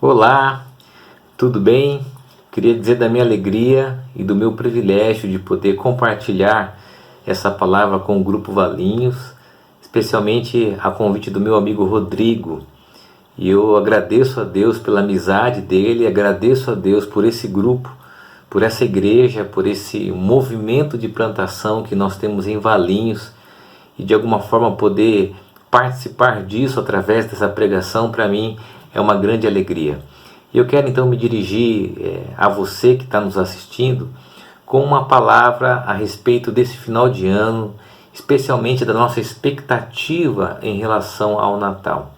Olá, tudo bem? Queria dizer da minha alegria e do meu privilégio de poder compartilhar essa palavra com o Grupo Valinhos, especialmente a convite do meu amigo Rodrigo. E eu agradeço a Deus pela amizade dele, agradeço a Deus por esse grupo, por essa igreja, por esse movimento de plantação que nós temos em Valinhos e de alguma forma poder participar disso através dessa pregação, para mim é uma grande alegria. E eu quero então me dirigir a você que está nos assistindo com uma palavra a respeito desse final de ano, especialmente da nossa expectativa em relação ao Natal.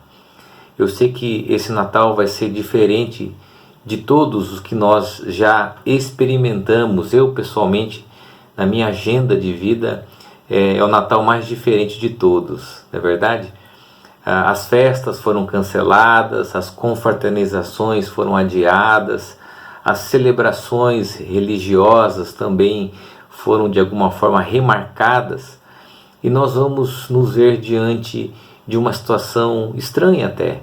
Eu sei que esse Natal vai ser diferente de todos os que nós já experimentamos. Eu pessoalmente, na minha agenda de vida, é o Natal mais diferente de todos, não é verdade? As festas foram canceladas, as confraternizações foram adiadas, as celebrações religiosas também foram de alguma forma remarcadas, e nós vamos nos ver diante de uma situação estranha até.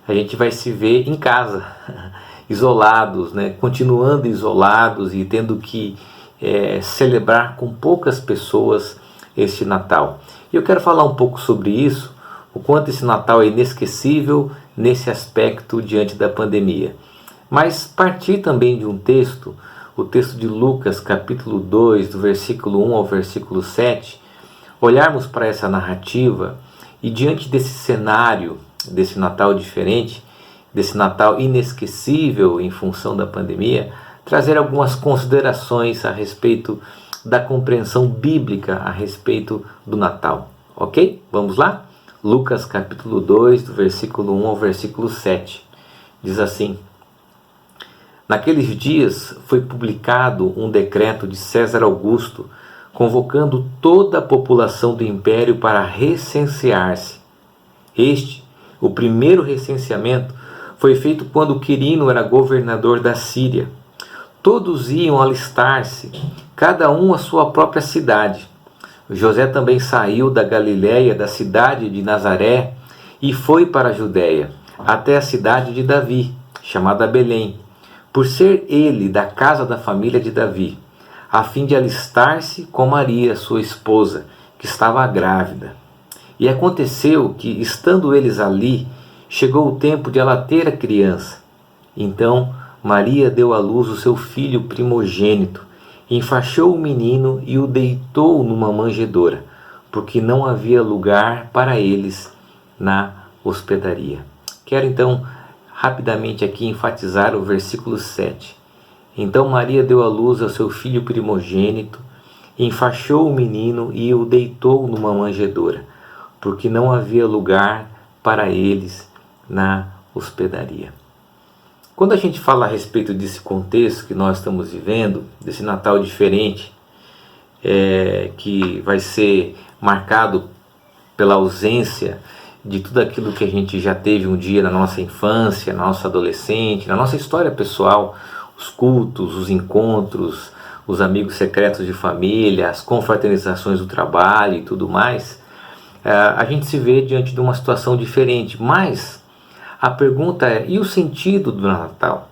A gente vai se ver em casa, isolados, né? Continuando isolados e tendo que celebrar com poucas pessoas este Natal. E eu quero falar um pouco sobre isso, o quanto esse Natal é inesquecível nesse aspecto diante da pandemia. Mas partir também de um texto, o texto de Lucas, capítulo 2, do versículo 1 ao versículo 7, olharmos para essa narrativa e diante desse cenário, desse Natal diferente, desse Natal inesquecível em função da pandemia, trazer algumas considerações a respeito da compreensão bíblica a respeito do Natal. Ok? Vamos lá? Lucas capítulo 2, do versículo 1 ao versículo 7. Diz assim: Naqueles dias foi publicado um decreto de César Augusto, convocando toda a população do império para recensear-se. O primeiro recenseamento, foi feito quando Quirino era governador da Síria. Todos iam alistar-se, cada um à sua própria cidade. José também saiu da Galiléia, da cidade de Nazaré, e foi para a Judéia, até a cidade de Davi, chamada Belém, por ser ele da casa da família de Davi, a fim de alistar-se com Maria, sua esposa, que estava grávida. E aconteceu que, estando eles ali, chegou o tempo de ela ter a criança. Então Maria deu à luz o seu filho primogênito, enfaixou o menino e o deitou numa manjedoura, porque não havia lugar para eles na hospedaria. Quero então rapidamente aqui enfatizar o versículo 7. Então Maria deu à luz ao seu filho primogênito, enfaixou o menino e o deitou numa manjedoura, porque não havia lugar para eles na hospedaria. Quando a gente fala a respeito desse contexto que nós estamos vivendo, desse Natal diferente, que vai ser marcado pela ausência de tudo aquilo que a gente já teve um dia na nossa infância, na nossa adolescente, na nossa história pessoal, os cultos, os encontros, os amigos secretos de família, as confraternizações do trabalho e tudo mais, a gente se vê diante de uma situação diferente, mas a pergunta é, e o sentido do Natal?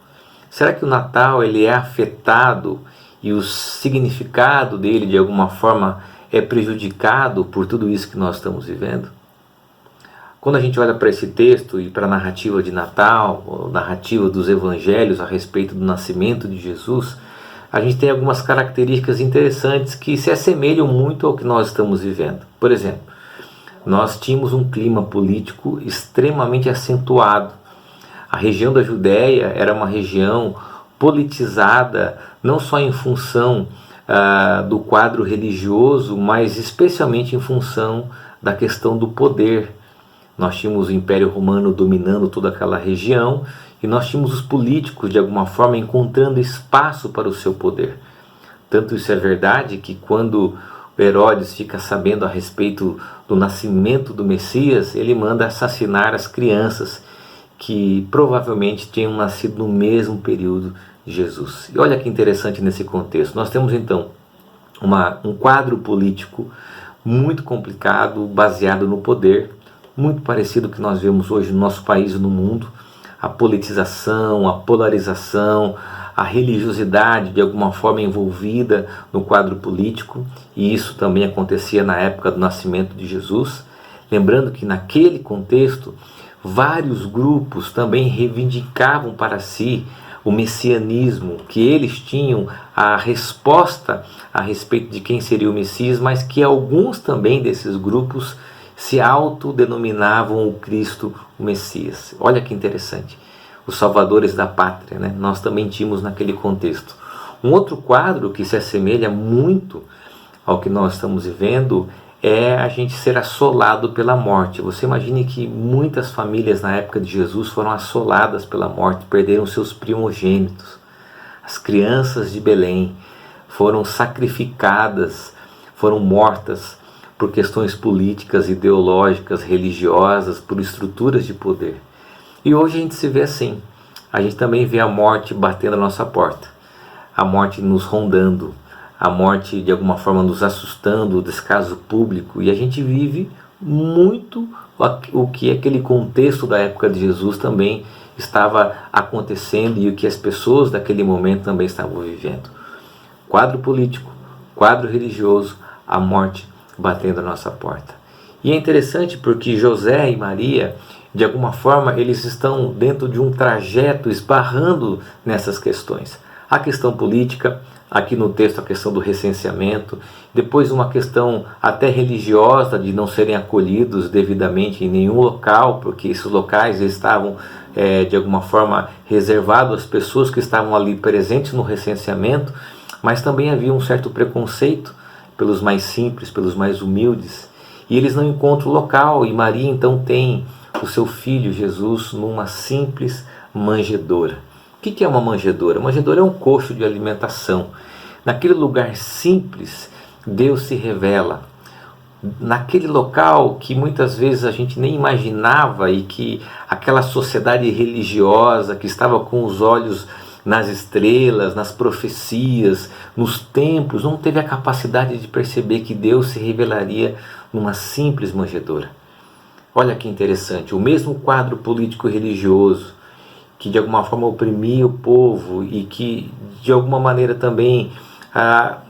Será que o Natal ele é afetado e o significado dele de alguma forma é prejudicado por tudo isso que nós estamos vivendo? Quando a gente olha para esse texto e para a narrativa de Natal, ou narrativa dos evangelhos a respeito do nascimento de Jesus, a gente tem algumas características interessantes que se assemelham muito ao que nós estamos vivendo. Por exemplo, nós tínhamos um clima político extremamente acentuado. A região da Judéia era uma região politizada, não só em função do quadro religioso, mas especialmente em função da questão do poder. Nós tínhamos o Império Romano dominando toda aquela região e nós tínhamos os políticos, de alguma forma, encontrando espaço para o seu poder. Tanto isso é verdade que quando Herodes fica sabendo a respeito do nascimento do Messias, ele manda assassinar as crianças que provavelmente tinham nascido no mesmo período de Jesus. E olha que interessante nesse contexto. Nós temos então um quadro político muito complicado, baseado no poder, muito parecido com o que nós vemos hoje no nosso país e no mundo. a politização, a polarização, a religiosidade de alguma forma envolvida no quadro político, e isso também acontecia na época do nascimento de Jesus. Lembrando que naquele contexto, vários grupos também reivindicavam para si o messianismo, que eles tinham a resposta a respeito de quem seria o Messias, mas que alguns também desses grupos se autodenominavam o Cristo, o Messias. Olha que interessante, os salvadores da pátria, né? Nós também tínhamos naquele contexto. Um outro quadro que se assemelha muito ao que nós estamos vivendo é a gente ser assolado pela morte. Você imagine que muitas famílias na época de Jesus foram assoladas pela morte, perderam seus primogênitos. As crianças de Belém foram sacrificadas, foram mortas por questões políticas, ideológicas, religiosas, por estruturas de poder. E hoje a gente se vê assim. A gente também vê a morte batendo na nossa porta, a morte nos rondando, a morte de alguma forma nos assustando, o descaso público, e a gente vive muito o que aquele contexto da época de Jesus também estava acontecendo e o que as pessoas daquele momento também estavam vivendo. Quadro político, quadro religioso, a morte batendo a nossa porta. E é interessante porque José e Maria, de alguma forma, eles estão dentro de um trajeto esbarrando nessas questões. A questão política, aqui no texto a questão do recenseamento, depois uma questão até religiosa de não serem acolhidos devidamente em nenhum local, porque esses locais estavam de alguma forma reservados às pessoas que estavam ali presentes no recenseamento, mas também havia um certo preconceito pelos mais simples, pelos mais humildes, e eles não encontram local, e Maria então tem o seu filho Jesus numa simples manjedoura. O que é uma manjedoura? Uma manjedoura é um coxo de alimentação. Naquele lugar simples, Deus se revela. Naquele local que muitas vezes a gente nem imaginava e que aquela sociedade religiosa que estava com os olhos nas estrelas, nas profecias, nos templos, não teve a capacidade de perceber que Deus se revelaria numa simples manjedoura. Olha que interessante, o mesmo quadro político-religioso que de alguma forma oprimia o povo e que de alguma maneira também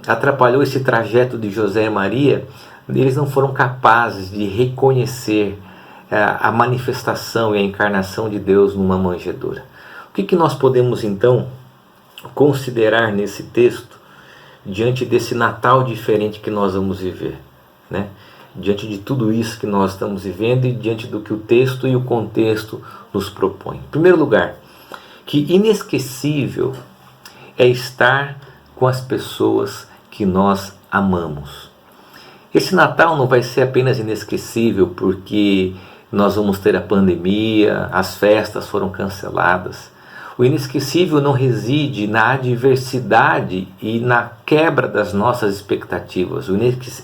atrapalhou esse trajeto de José e Maria, eles não foram capazes de reconhecer a manifestação e a encarnação de Deus numa manjedoura. O que nós podemos então considerar nesse texto diante desse Natal diferente que nós vamos viver, né? Diante de tudo isso que nós estamos vivendo e diante do que o texto e o contexto nos propõem. Em primeiro lugar, que inesquecível é estar com as pessoas que nós amamos. Esse Natal não vai ser apenas inesquecível porque nós vamos ter a pandemia, as festas foram canceladas. O inesquecível não reside na adversidade e na quebra das nossas expectativas.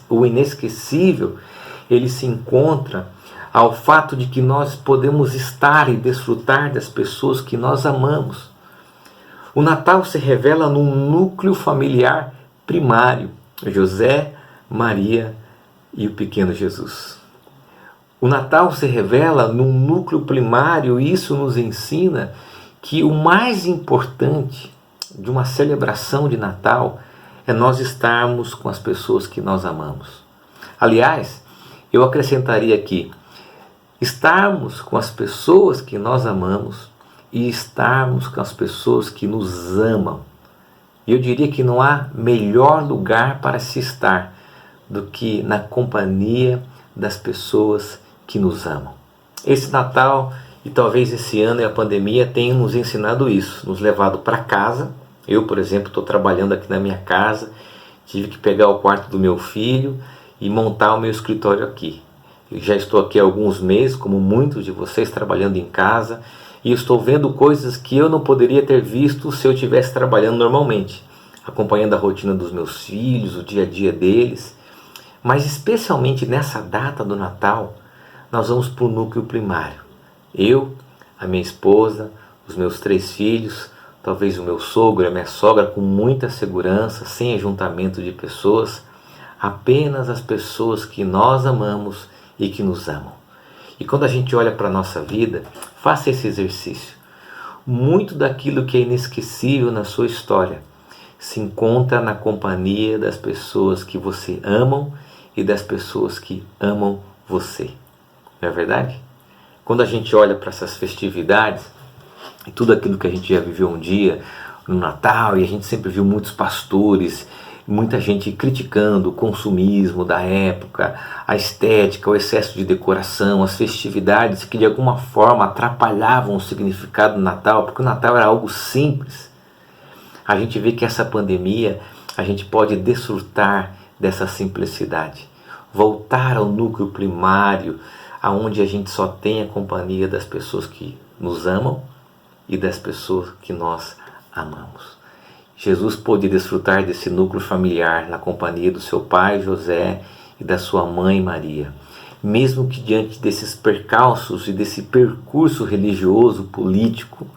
O inesquecível, ele se encontra ao fato de que nós podemos estar e desfrutar das pessoas que nós amamos. O Natal se revela num núcleo familiar primário: José, Maria e o pequeno Jesus. O Natal se revela num núcleo primário e isso nos ensina que o mais importante de uma celebração de Natal é nós estarmos com as pessoas que nós amamos. Aliás, eu acrescentaria aqui, estarmos com as pessoas que nós amamos e estarmos com as pessoas que nos amam. E eu diria que não há melhor lugar para se estar do que na companhia das pessoas que nos amam. Esse Natal e talvez esse ano e a pandemia tenham nos ensinado isso, nos levado para casa. Eu, por exemplo, estou trabalhando aqui na minha casa, tive que pegar o quarto do meu filho e montar o meu escritório aqui. Eu já estou aqui há alguns meses, como muitos de vocês, trabalhando em casa, e estou vendo coisas que eu não poderia ter visto se eu estivesse trabalhando normalmente, acompanhando a rotina dos meus filhos, o dia a dia deles. Mas especialmente nessa data do Natal, nós vamos para o núcleo primário. Eu, a minha esposa, os meus 3 filhos, talvez o meu sogro e a minha sogra, com muita segurança, sem ajuntamento de pessoas, apenas as pessoas que nós amamos e que nos amam. E quando a gente olha para a nossa vida, faça esse exercício. muito daquilo que é inesquecível na sua história se encontra na companhia das pessoas que você amam e das pessoas que amam você. Não é verdade? Quando a gente olha para essas festividades e tudo aquilo que a gente já viveu um dia no Natal, e a gente sempre viu muitos pastores, muita gente criticando o consumismo da época, a estética, o excesso de decoração, as festividades que de alguma forma atrapalhavam o significado do Natal, porque o Natal era algo simples. A gente vê que essa pandemia, a gente pode desfrutar dessa simplicidade, voltar ao núcleo primário, aonde a gente só tem a companhia das pessoas que nos amam e das pessoas que nós amamos. Jesus pôde desfrutar desse núcleo familiar na companhia do seu pai José e da sua mãe Maria. Mesmo que diante desses percalços e desse percurso religioso, político,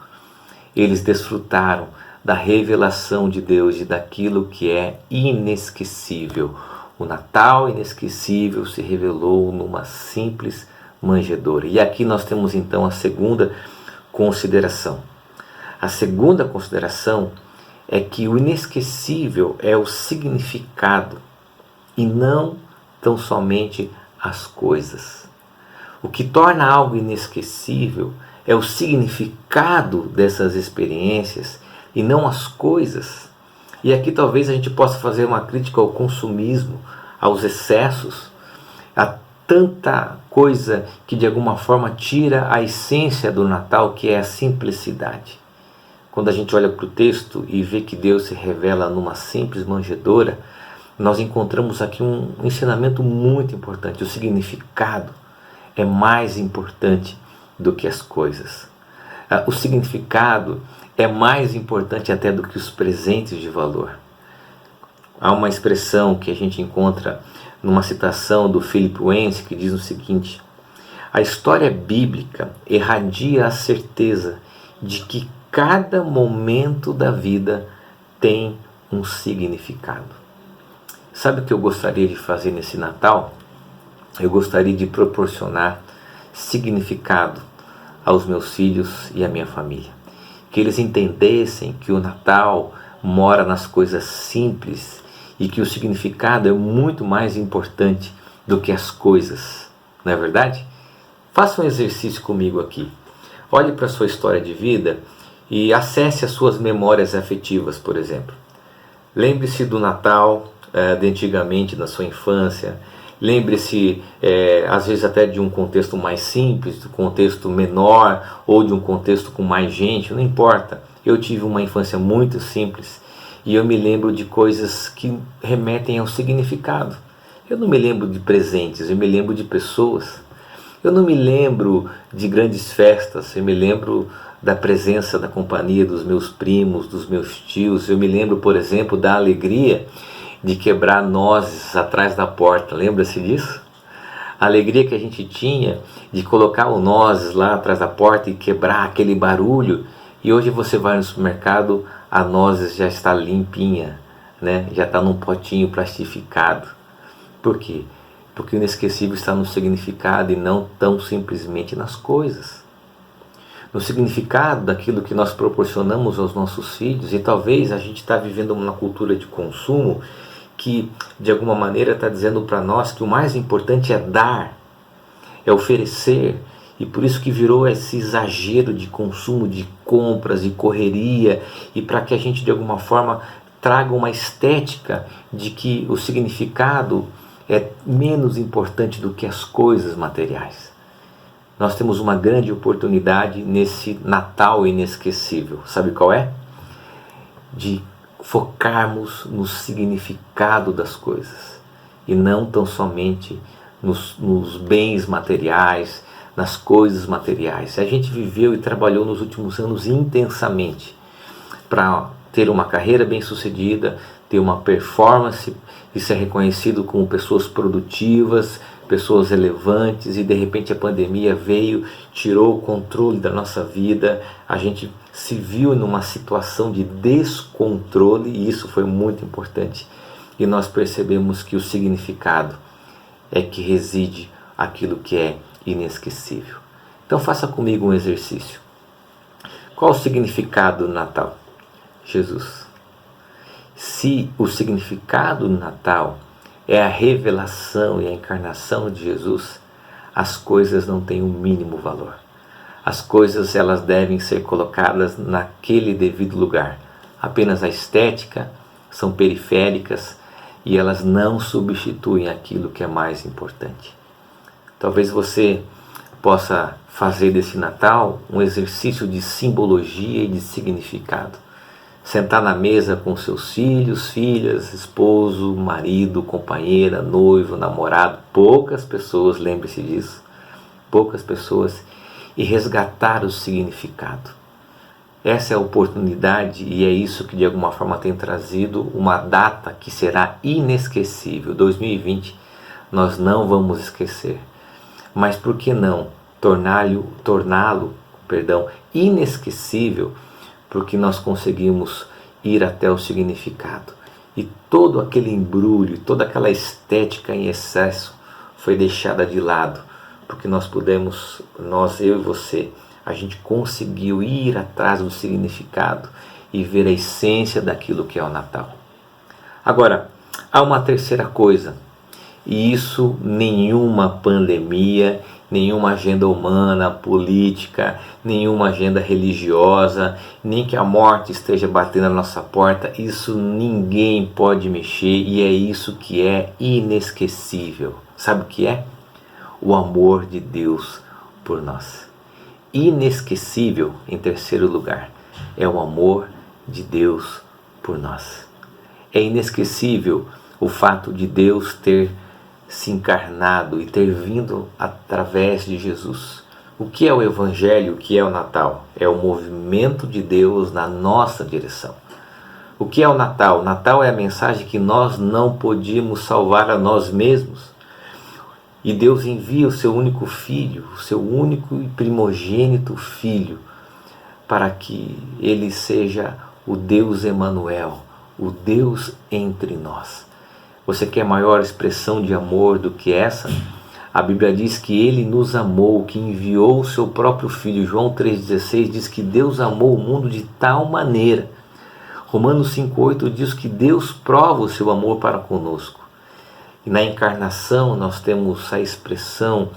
eles desfrutaram da revelação de Deus e daquilo que é inesquecível. O Natal inesquecível se revelou numa simples manjedoura. E aqui nós temos então a segunda consideração. A segunda consideração é que o inesquecível é o significado e não tão somente as coisas. O que torna algo inesquecível é o significado dessas experiências e não as coisas. E aqui talvez a gente possa fazer uma crítica ao consumismo, aos excessos, a tanta coisa que de alguma forma tira a essência do Natal, que é a simplicidade. Quando a gente olha para o texto e vê que Deus se revela numa simples manjedoura, nós encontramos aqui um ensinamento muito importante. O significado é mais importante do que as coisas. O significado é mais importante até do que os presentes de valor. Há uma expressão que a gente encontra numa citação do Philip Yancey que diz o seguinte: a história bíblica irradia a certeza de que cada momento da vida tem um significado. Sabe o que eu gostaria de fazer nesse Natal? Eu gostaria de proporcionar significado aos meus filhos e à minha família. Que eles entendessem que o Natal mora nas coisas simples e que o significado é muito mais importante do que as coisas. Não é verdade? Faça um exercício comigo aqui. Olhe para a sua história de vida e acesse as suas memórias afetivas, por exemplo. Lembre-se do Natal de antigamente, na sua infância. Lembre-se, às vezes até de um contexto mais simples, de um contexto menor ou de um contexto com mais gente, não importa. Eu tive uma infância muito simples e eu me lembro de coisas que remetem ao significado. Eu não me lembro de presentes, eu me lembro de pessoas. Eu não me lembro de grandes festas, eu me lembro da presença, da companhia dos meus primos, dos meus tios. Eu me lembro, por exemplo, da alegria de quebrar nozes atrás da porta. Lembra-se disso? A alegria que a gente tinha de colocar o nozes lá atrás da porta e quebrar aquele barulho. E hoje você vai no supermercado, a nozes já está limpinha, né? Já está num potinho plastificado. Por quê? Porque o inesquecível está no significado e não tão simplesmente nas coisas. No significado daquilo que nós proporcionamos aos nossos filhos. E talvez a gente está vivendo uma cultura de consumo que de alguma maneira está dizendo para nós que o mais importante é dar, é oferecer, e por isso que virou esse exagero de consumo, de compras e correria, e para que a gente de alguma forma traga uma estética de que o significado é menos importante do que as coisas materiais. Nós temos uma grande oportunidade nesse Natal inesquecível. Sabe qual é? De focarmos no significado das coisas e não tão somente nos bens materiais, nas coisas materiais. A gente viveu e trabalhou nos últimos anos intensamente para ter uma carreira bem-sucedida, ter uma performance e ser reconhecido como pessoas produtivas, pessoas relevantes, e de repente a pandemia veio, tirou o controle da nossa vida, a gente se viu numa situação de descontrole, e isso foi muito importante, e nós percebemos que o significado é que reside aquilo que é inesquecível. Então faça comigo um exercício. Qual o significado do Natal? Jesus. Se o significado do Natal é a revelação e a encarnação de Jesus, as coisas não têm o mínimo valor. As coisas elas devem ser colocadas naquele devido lugar. Apenas a estética são periféricas e elas não substituem aquilo que é mais importante. Talvez você possa fazer desse Natal um exercício de simbologia e de significado. Sentar na mesa com seus filhos, filhas, esposo, marido, companheira, noivo, namorado, poucas pessoas, lembre-se disso, poucas pessoas, e resgatar o significado. Essa é a oportunidade e é isso que de alguma forma tem trazido uma data que será inesquecível. 2020 nós não vamos esquecer. Mas por que não torná-lo inesquecível? Porque nós conseguimos ir até o significado. E todo aquele embrulho, toda aquela estética em excesso foi deixada de lado. Porque nós pudemos, eu e você, a gente conseguiu ir atrás do significado e ver a essência daquilo que é o Natal. Agora, há uma terceira coisa. E isso nenhuma pandemia, nenhuma agenda humana, política, nenhuma agenda religiosa, nem que a morte esteja batendo na nossa porta, isso ninguém pode mexer e é isso que é inesquecível. Sabe o que é? O amor de Deus por nós. Inesquecível, em terceiro lugar, é o amor de Deus por nós. É inesquecível o fato de Deus ter se encarnado e ter vindo através de Jesus. O que é o Evangelho? O que é o Natal? É o movimento de Deus na nossa direção. O que é o Natal? O Natal é a mensagem que nós não podíamos salvar a nós mesmos. E Deus envia o seu único filho, o seu único e primogênito filho, para que ele seja o Deus Emanuel, o Deus entre nós. Você quer maior expressão de amor do que essa? A Bíblia diz que ele nos amou, que enviou o seu próprio filho. João 3,16 diz que Deus amou o mundo de tal maneira. Romanos 5,8 diz que Deus prova o seu amor para conosco. E na encarnação nós temos a expressão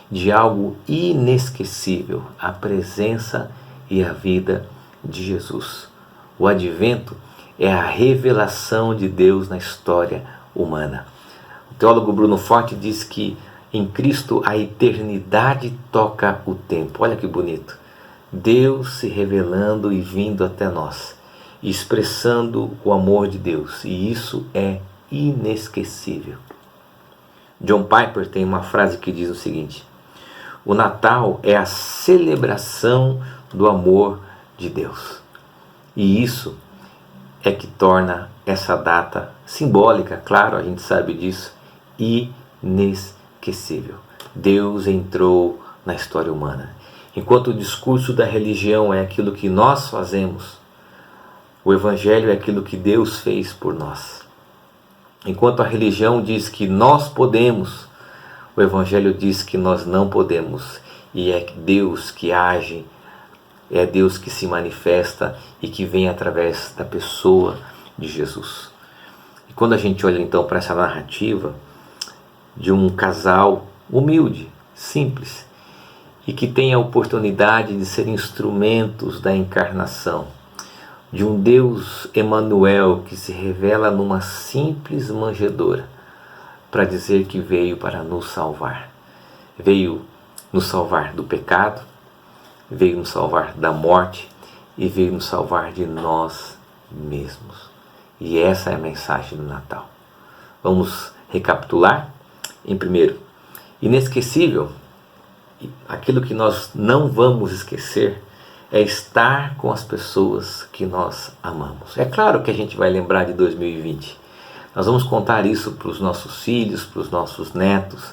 de algo inesquecível, a presença e a vida de Jesus. O advento é a revelação de Deus na história humana. O teólogo Bruno Forte diz que em Cristo a eternidade toca o tempo. Olha que bonito. Deus se revelando e vindo até nós, expressando o amor de Deus. E isso é inesquecível. John Piper tem uma frase que diz o seguinte: o Natal é a celebração do amor de Deus. E isso é que torna essa data simbólica, claro, a gente sabe disso, inesquecível. Deus entrou na história humana. Enquanto o discurso da religião é aquilo que nós fazemos, o Evangelho é aquilo que Deus fez por nós. Enquanto a religião diz que nós podemos, o Evangelho diz que nós não podemos. E é Deus que age, é Deus que se manifesta e que vem através da pessoa de Jesus. E quando a gente olha então para essa narrativa de um casal humilde, simples, e que tem a oportunidade de ser instrumentos da encarnação, de um Deus Emanuel que se revela numa simples manjedoura para dizer que veio para nos salvar. Veio nos salvar do pecado, veio nos salvar da morte e veio nos salvar de nós mesmos. E essa é a mensagem do Natal. Vamos recapitular? Em primeiro, inesquecível, aquilo que nós não vamos esquecer é estar com as pessoas que nós amamos. É claro que a gente vai lembrar de 2020. Nós vamos contar isso para os nossos filhos, para os nossos netos.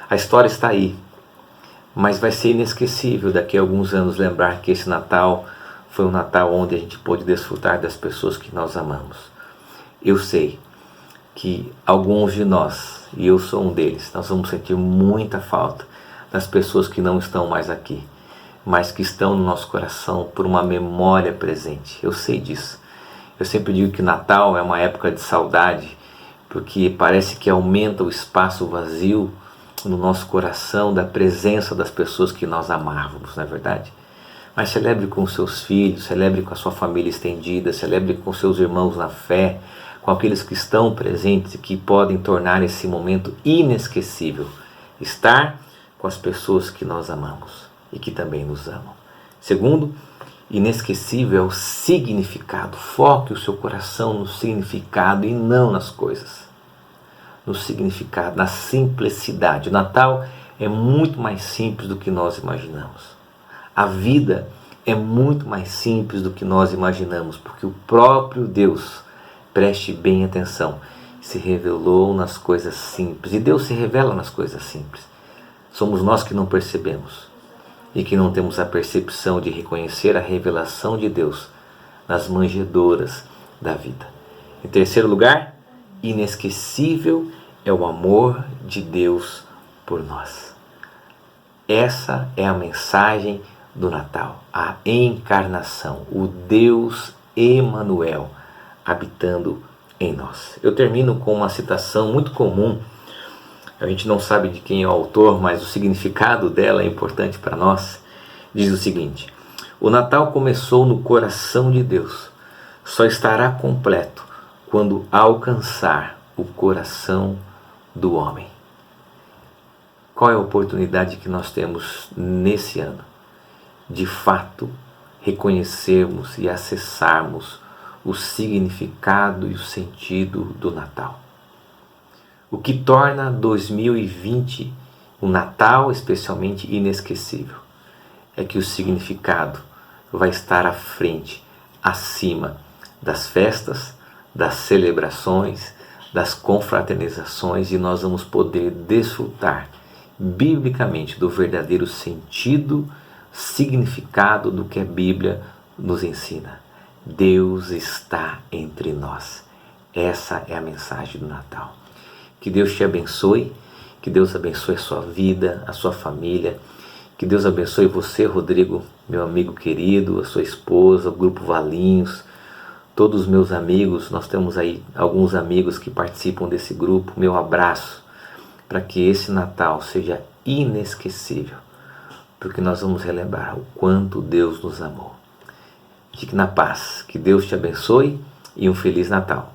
A história está aí. Mas vai ser inesquecível daqui a alguns anos lembrar que esse Natal foi um Natal onde a gente pôde desfrutar das pessoas que nós amamos. Eu sei que alguns de nós, e eu sou um deles, nós vamos sentir muita falta das pessoas que não estão mais aqui. mas que estão no nosso coração por uma memória presente. Eu sei disso. Eu sempre digo que Natal é uma época de saudade, porque parece que aumenta o espaço vazio no nosso coração da presença das pessoas que nós amávamos, não é verdade? Mas celebre com seus filhos, celebre com a sua família estendida, celebre com seus irmãos na fé, com aqueles que estão presentes e que podem tornar esse momento inesquecível. Estar com as pessoas que nós amamos e que também nos amam. Segundo, inesquecível é o significado. Foque o seu coração no significado e não nas coisas. No significado, na simplicidade. O Natal é muito mais simples do que nós imaginamos. A vida é muito mais simples do que nós imaginamos, porque o próprio Deus, preste bem atenção, se revelou nas coisas simples. E Deus se revela nas coisas simples. Somos nós que não percebemos e que não temos a percepção de reconhecer a revelação de Deus nas manjedoras da vida. Em terceiro lugar, inesquecível é o amor de Deus por nós. Essa é a mensagem do Natal, a encarnação, o Deus Emanuel habitando em nós. Eu termino com uma citação muito comum. A gente não sabe de quem é o autor, mas o significado dela é importante para nós. Diz o seguinte: o Natal começou no coração de Deus, só estará completo quando alcançar o coração do homem. Qual é a oportunidade que nós temos nesse ano? De fato, reconhecermos e acessarmos o significado e o sentido do Natal. O que torna 2020, o Natal especialmente, inesquecível, é que o significado vai estar à frente, acima das festas, das celebrações, das confraternizações, e nós vamos poder desfrutar biblicamente do verdadeiro sentido, significado do que a Bíblia nos ensina. Deus está entre nós. Essa é a mensagem do Natal. Que Deus te abençoe, que Deus abençoe a sua vida, a sua família, que Deus abençoe você, Rodrigo, meu amigo querido, a sua esposa, o Grupo Valinhos, todos os meus amigos. Nós temos aí alguns amigos que participam desse grupo. Meu abraço para que esse Natal seja inesquecível, porque nós vamos relembrar o quanto Deus nos amou. Fique na paz, que Deus te abençoe e um Feliz Natal.